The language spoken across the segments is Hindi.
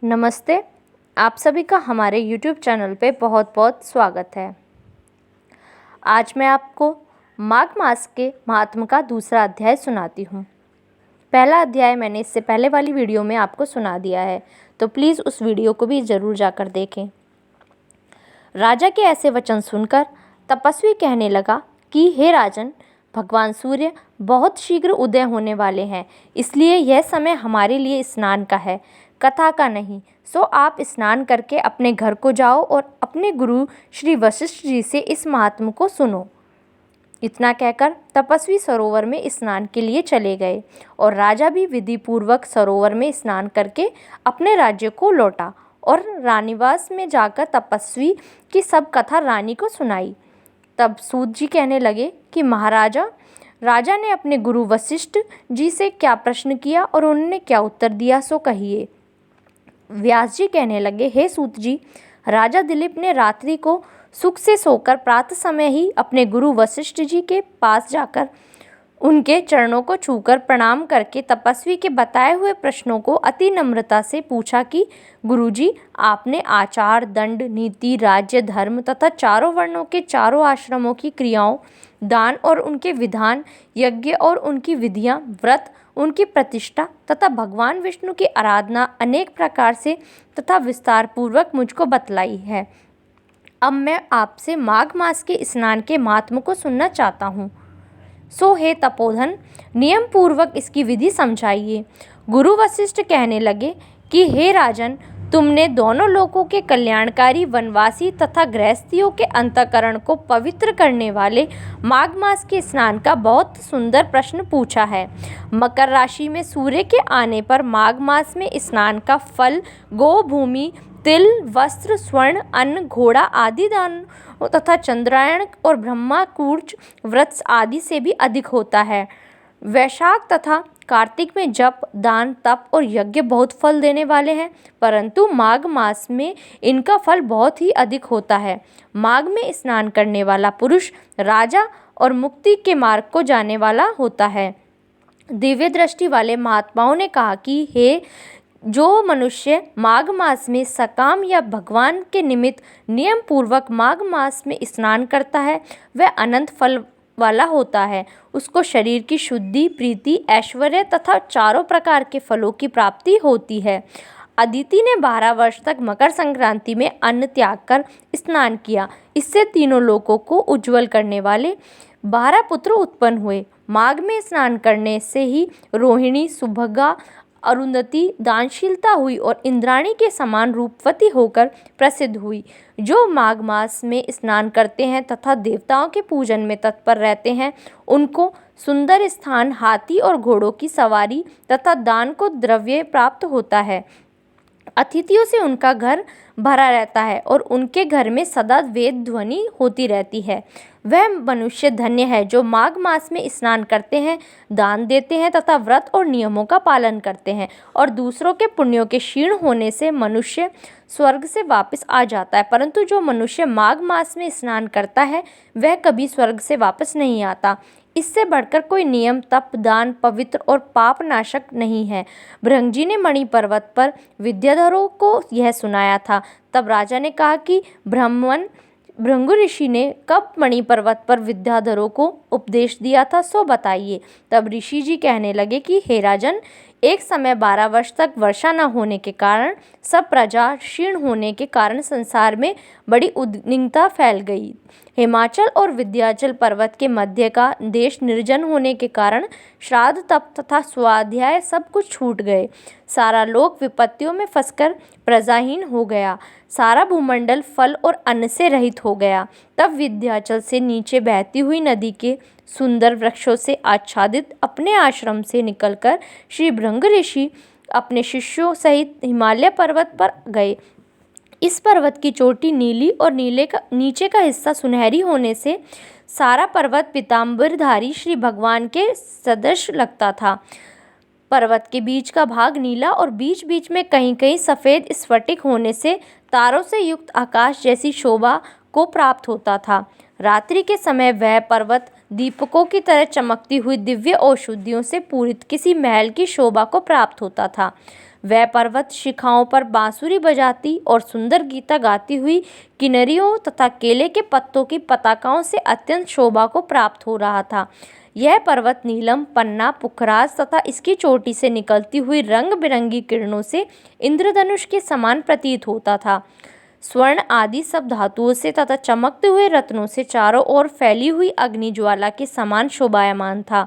नमस्ते। आप सभी का हमारे YouTube चैनल पे बहुत बहुत स्वागत है। आज मैं आपको माघ मास के महात्म का दूसरा अध्याय सुनाती हूँ। पहला अध्याय मैंने इससे पहले वाली वीडियो में आपको सुना दिया है, तो प्लीज़ उस वीडियो को भी ज़रूर जाकर देखें। राजा के ऐसे वचन सुनकर तपस्वी कहने लगा कि हे राजन, भगवान सूर्य बहुत शीघ्र उदय होने वाले हैं, इसलिए यह समय हमारे लिए स्नान का है, कथा का नहीं। सो आप स्नान करके अपने घर को जाओ और अपने गुरु श्री वशिष्ठ जी से इस महात्म को सुनो। इतना कहकर तपस्वी सरोवर में स्नान के लिए चले गए और राजा भी विधि पूर्वक सरोवर में स्नान करके अपने राज्य को लौटा और रानीवास में जाकर तपस्वी की सब कथा रानी को सुनाई। तब सूत जी कहने लगे कि महाराजा, राजा ने अपने गुरु वशिष्ठ जी से क्या प्रश्न किया और उन्होंने क्या उत्तर दिया, सो कहिए। व्यास जी कहने लगे, हे सूत जी, राजा दिलीप ने रात्रि को सुख से सोकर प्रातः समय ही अपने गुरु वशिष्ठ जी के पास जाकर उनके चरणों को छूकर प्रणाम करके तपस्वी के बताए हुए प्रश्नों को अति नम्रता से पूछा कि गुरुजी, आपने आचार, दंड, नीति, राज्य, धर्म तथा चारों वर्णों के चारों आश्रमों की क्रियाओं, दान और उनके विधान, यज्ञ और उनकी विधियां, व्रत, उनकी प्रतिष्ठा तथा भगवान विष्णु की आराधना अनेक प्रकार से तथा विस्तार पूर्वक मुझको बतलाई है। अब मैं आपसे माघ मास के स्नान के महात्म को सुनना चाहता हूँ। सो हे तपोधन, नियम पूर्वक इसकी विधि समझाइए। गुरु वशिष्ठ कहने लगे कि हे राजन, तुमने दोनों लोकों के कल्याणकारी वनवासी तथा गृहस्थियों के अंतःकरण को पवित्र करने वाले माघ मास के स्नान का बहुत सुंदर प्रश्न पूछा है। मकर राशि में सूर्य के आने पर माघ मास में स्नान का फल गो, भूमि, तिल, वस्त्र, स्वर्ण, अन्न, घोड़ा आदि दान तथा चंद्रायण और ब्रह्मा कूर्च व्रत आदि से भी अधिक होता है। वैशाख तथा कार्तिक में जप, दान, तप और यज्ञ बहुत फल देने वाले हैं, परंतु माघ मास में इनका फल बहुत ही अधिक होता है। माघ में स्नान करने वाला पुरुष राजा और मुक्ति के मार्ग को जाने वाला होता है। दिव्य दृष्टि वाले महात्माओं ने कहा कि हे, जो मनुष्य माघ मास में सकाम या भगवान के निमित्त नियम पूर्वक माघ मास में स्नान करता है, वह अनंत फल वाला होता है। उसको शरीर की शुद्धि, प्रीति, ऐश्वर्य तथा चारों प्रकार के फलों की प्राप्ति होती है। अदिति ने 12 वर्ष तक मकर संक्रांति में अन्न त्याग कर स्नान किया। इससे तीनों लोकों को उज्जवल करने वाले 12 पुत्र उत्पन्न हुए। माघ में स्नान करने से ही रोहिणी, सुभगा, अरुंधति दानशीलता हुई और इंद्राणी के समान रूपवती होकर प्रसिद्ध हुई। जो माघ मास में स्नान करते हैं तथा देवताओं के पूजन में तत्पर रहते हैं, उनको सुंदर स्थान, हाथी और घोड़ों की सवारी तथा दान को द्रव्य प्राप्त होता है। अतिथियों से उनका घर भरा रहता है और उनके घर में सदा वेद ध्वनि होती रहती है। वह मनुष्य धन्य है जो माघ मास में स्नान करते हैं, दान देते हैं तथा व्रत और नियमों का पालन करते हैं, और दूसरों के पुण्यों के क्षीण होने से मनुष्य स्वर्ग से वापस आ जाता है। परंतु जो मनुष्य माघ मास में स्नान करता है, वह कभी स्वर्ग से वापस नहीं आता। इससे बढ़कर कोई नियम, तप, दान, पवित्र और पाप नाशक नहीं है। भृंगी ने मणि पर्वत पर विद्याधरों को यह सुनाया था। तब राजा ने कहा कि भृंगु ऋषि ने कब मणि पर्वत पर विद्याधरों को उपदेश दिया था, सो बताइए। तब ऋषि जी कहने लगे कि हे राजन, एक समय 12 वर्ष तक वर्षा न होने के कारण, सब प्रजा क्षीण होने के कारण संसार में बड़ी उद्विग्नता फैल गई। हिमाचल और विंध्याचल पर्वत के मध्य का देश निर्जन होने के कारण श्राद्ध, तप तथा स्वाध्याय सब कुछ छूट गए। सारा लोक विपत्तियों में फंसकर प्रजाहीन हो गया। सारा भूमंडल फल और अन्न से रहित हो गया। तब विंध्याचल से नीचे बहती हुई नदी के सुंदर वृक्षों से आच्छादित अपने आश्रम से निकलकर श्री भृंग ऋषि अपने शिष्यों सहित हिमालय पर्वत पर गए। इस पर्वत की चोटी नीली और नीचे का हिस्सा सुनहरी होने से सारा पर्वत पीताम्बरधारी श्री भगवान के सदृश लगता था। पर्वत के बीच का भाग नीला और बीच बीच में कहीं कहीं सफ़ेद स्फटिक होने से तारों से युक्त आकाश जैसी शोभा को प्राप्त होता था। रात्रि के समय वह पर्वत दीपकों की तरह चमकती हुई दिव्य औषधियों से पूरित किसी महल की शोभा को प्राप्त होता था। वह पर्वत शिखाओं पर बांसुरी बजाती और सुंदर गीता गाती हुई किन्नरियों तथा केले के पत्तों की पताकाओं से अत्यंत शोभा को प्राप्त हो रहा था। यह पर्वत नीलम, पन्ना, पुखराज तथा इसकी चोटी से निकलती हुई रंग बिरंगी किरणों से इंद्रधनुष के समान प्रतीत होता था। स्वर्ण आदि सब धातुओं से तथा चमकते हुए रत्नों से चारों ओर फैली हुई अग्नि ज्वाला के समान शोभायमान था।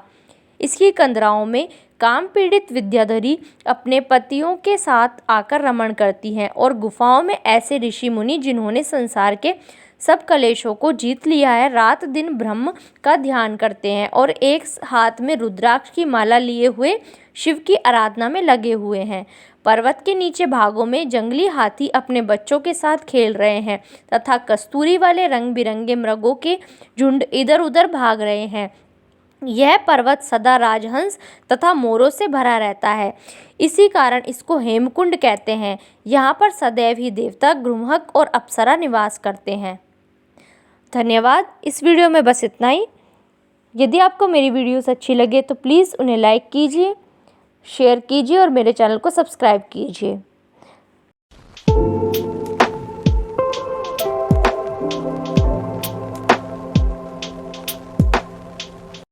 इसकी कंदराओं में काम पीड़ित विद्याधरी अपने पतियों के साथ आकर रमण करती हैं और गुफाओं में ऐसे ऋषि मुनि जिन्होंने संसार के सब कलेशों को जीत लिया है, रात दिन ब्रह्म का ध्यान करते हैं और एक हाथ में रुद्राक्ष की माला लिए हुए शिव की आराधना में लगे हुए हैं। पर्वत के नीचे भागों में जंगली हाथी अपने बच्चों के साथ खेल रहे हैं तथा कस्तूरी वाले रंग बिरंगे मृगों के झुंड इधर उधर भाग रहे हैं। यह पर्वत सदा राजहंस तथा मोरों से भरा रहता है, इसी कारण इसको हेमकुंड कहते हैं। यहाँ पर सदैव ही देवता, गृहक और अप्सरा निवास करते हैं। धन्यवाद। इस वीडियो में बस इतना ही। यदि आपको मेरी वीडियोस अच्छी लगे तो प्लीज़ उन्हें लाइक कीजिए, शेयर कीजिए और मेरे चैनल को सब्सक्राइब कीजिए।